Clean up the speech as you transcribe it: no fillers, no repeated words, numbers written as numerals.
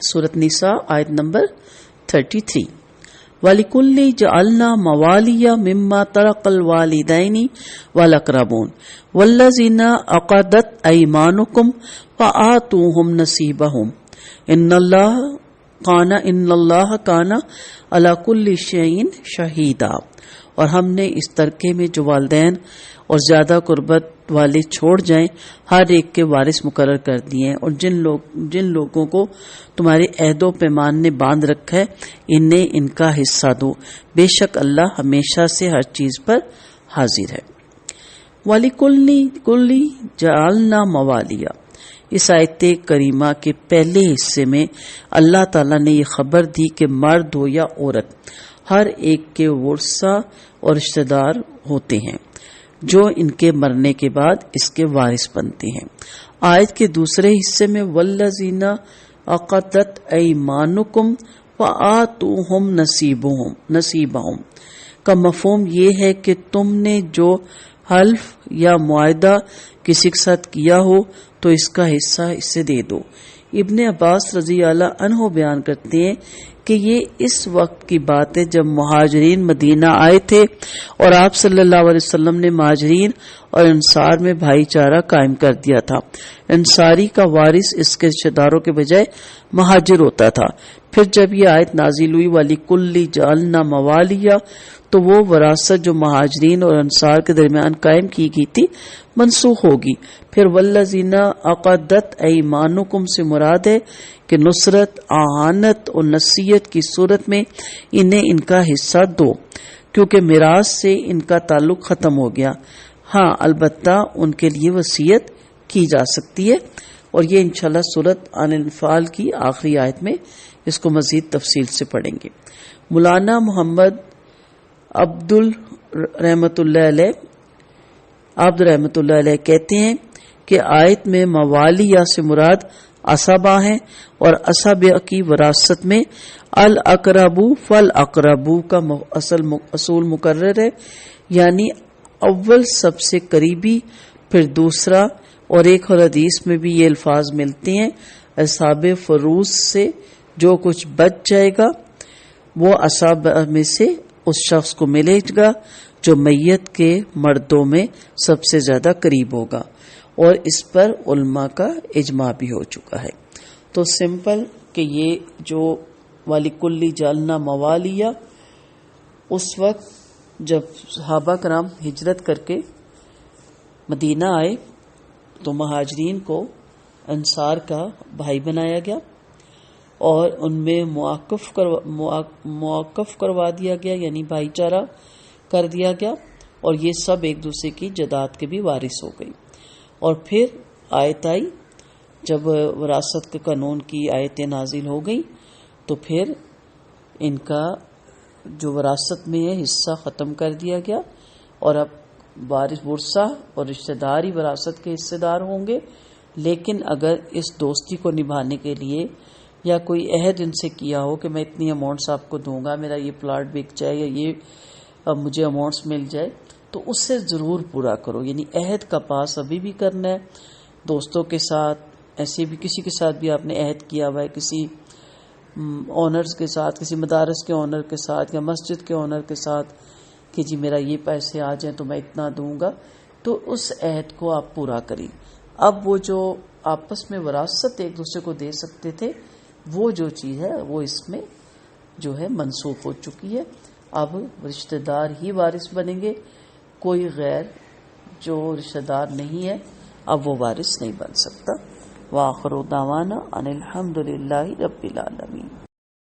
سورۃ نساء آیت نمبر 33. وَلِكُلِّ جَعَلْنَا مَوَالِيَ مِمَّا تَرَكَ الْوَالِدَيْنِ وَالْأَقْرَبُونَ وَالَّذِينَ عَقَدَتْ أَيْمَانُكُمْ فَآتُوهُمْ نَصِيبَهُمْ إِنَّ اللَّهَ كَانَ عَلَى كُلِّ شَيْءٍ شَهِيدًا. اور ہم نے اس ترکے میں جو والدین اور زیادہ قربت والے چھوڑ جائیں ہر ایک کے وارث مقرر کر دیے ہیں، اور جن لوگوں کو تمہارے عہد و پیمان نے باندھ رکھا ہے انہیں ان کا حصہ دو، بے شک اللہ ہمیشہ سے ہر چیز پر حاضر ہے. وَلِكُلِّ جَعَلْنَا مَوَالِيَ. اس آیت کریمہ کے پہلے حصے میں اللہ تعالیٰ نے یہ خبر دی کہ مرد ہو یا عورت ہر ایک کے ورثہ اور رشتہ دار ہوتے ہیں جو ان کے مرنے کے بعد اس کے وارث بنتے ہیں. آیت کے دوسرے حصے میں وَالَّذِينَ عَقَدَتْ أَيْمَانُكُمْ فَآتُوهُمْ نَصِيبَهُمْ کا مفہوم یہ ہے کہ تم نے جو حلف یا معاہدہ کسی کے ساتھ کیا ہو تو اس کا حصہ اسے دے دو. ابن عباس رضی اللہ عنہ بیان کرتے ہیں کہ یہ اس وقت کی بات ہے جب مہاجرین مدینہ آئے تھے اور آپ صلی اللہ علیہ وسلم نے مہاجرین اور انصار میں بھائی چارہ قائم کر دیا تھا. انصاری کا وارث اس کے رشتہ داروں کے بجائے مہاجر ہوتا تھا. پھر جب یہ آیت نازل ہوئی وَلِكُلِّ جَعَلْنَا مَوَالِيَ تو وہ وراثت جو مہاجرین اور انصار کے درمیان قائم کی گئی تھی منسوخ ہوگی. پھر وَالَّذِينَ عَقَدَتْ أَيْمَانُكُمْ سے مراد ہے کہ نصرت، اعانت اور نصیحت کی صورت میں انہیں ان کا حصہ دو کیونکہ میراث سے ان کا تعلق ختم ہو گیا. ہاں البتہ ان کے لیے وصیت کی جا سکتی ہے، اور یہ انشاءاللہ سورۃ الانفال کی آخری آیت میں اس کو مزید تفصیل سے پڑھیں گے. مولانا محمد عبد رحمۃ اللہ علیہ کہتے ہیں کہ آیت میں موالیہ سے مراد عصبہ ہیں، اور عصبہ کی وراثت میں الاقربو فالاقربو کا اصول مقرر ہے، یعنی اول سب سے قریبی، پھر دوسرا، اور ایک اور حدیث میں بھی یہ الفاظ ملتے ہیں اصحاب فروز سے جو کچھ بچ جائے گا وہ اصحاب میں سے اس شخص کو ملے گا جو میت کے مردوں میں سب سے زیادہ قریب ہوگا، اور اس پر علماء کا اجماع بھی ہو چکا ہے. تو سمپل کہ یہ جو وَلِكُلِّ جَعَلْنَا مَوَالِيَ اس وقت جب صحابہ کرام ہجرت کر کے مدینہ آئے تو مہاجرین کو انصار کا بھائی بنایا گیا اور ان میں موقف کروا دیا گیا، یعنی بھائی چارہ کر دیا گیا، اور یہ سب ایک دوسرے کی جائیداد کے بھی وارث ہو گئی. اور پھر آیت آئی جب وراثت کے قانون کی آیتیں نازل ہو گئی تو پھر ان کا جو وراثت میں ہے حصہ ختم کر دیا گیا، اور اب وارث ورثہ اور رشتہ دار ہی وراثت کے حصے دار ہوں گے. لیکن اگر اس دوستی کو نبھانے کے لیے یا کوئی عہد ان سے کیا ہو کہ میں اتنی اماؤنٹس آپ کو دوں گا، میرا یہ پلاٹ بک جائے یا یہ مجھے اماؤنٹس مل جائے، تو اس سے ضرور پورا کرو. یعنی عہد کا پاس ابھی بھی کرنا ہے. دوستوں کے ساتھ ایسے بھی کسی کے ساتھ بھی آپ نے عہد کیا ہوا ہے، کسی اونرز کے ساتھ، کسی مدارس کے اونر کے ساتھ یا مسجد کے اونر کے ساتھ کہ جی میرا یہ پیسے آ جائیں تو میں اتنا دوں گا، تو اس عہد کو آپ پورا کریں. اب وہ جو آپس میں وراثت ایک دوسرے کو دے سکتے تھے وہ جو چیز ہے وہ اس میں جو ہے منسوخ ہو چکی ہے. اب رشتہ دار ہی وارث بنیں گے، کوئی غیر جو رشتہ دار نہیں ہے اب وہ وارث نہیں بن سکتا. وآخر دعوانا ان الحمد للہ رب العالمین.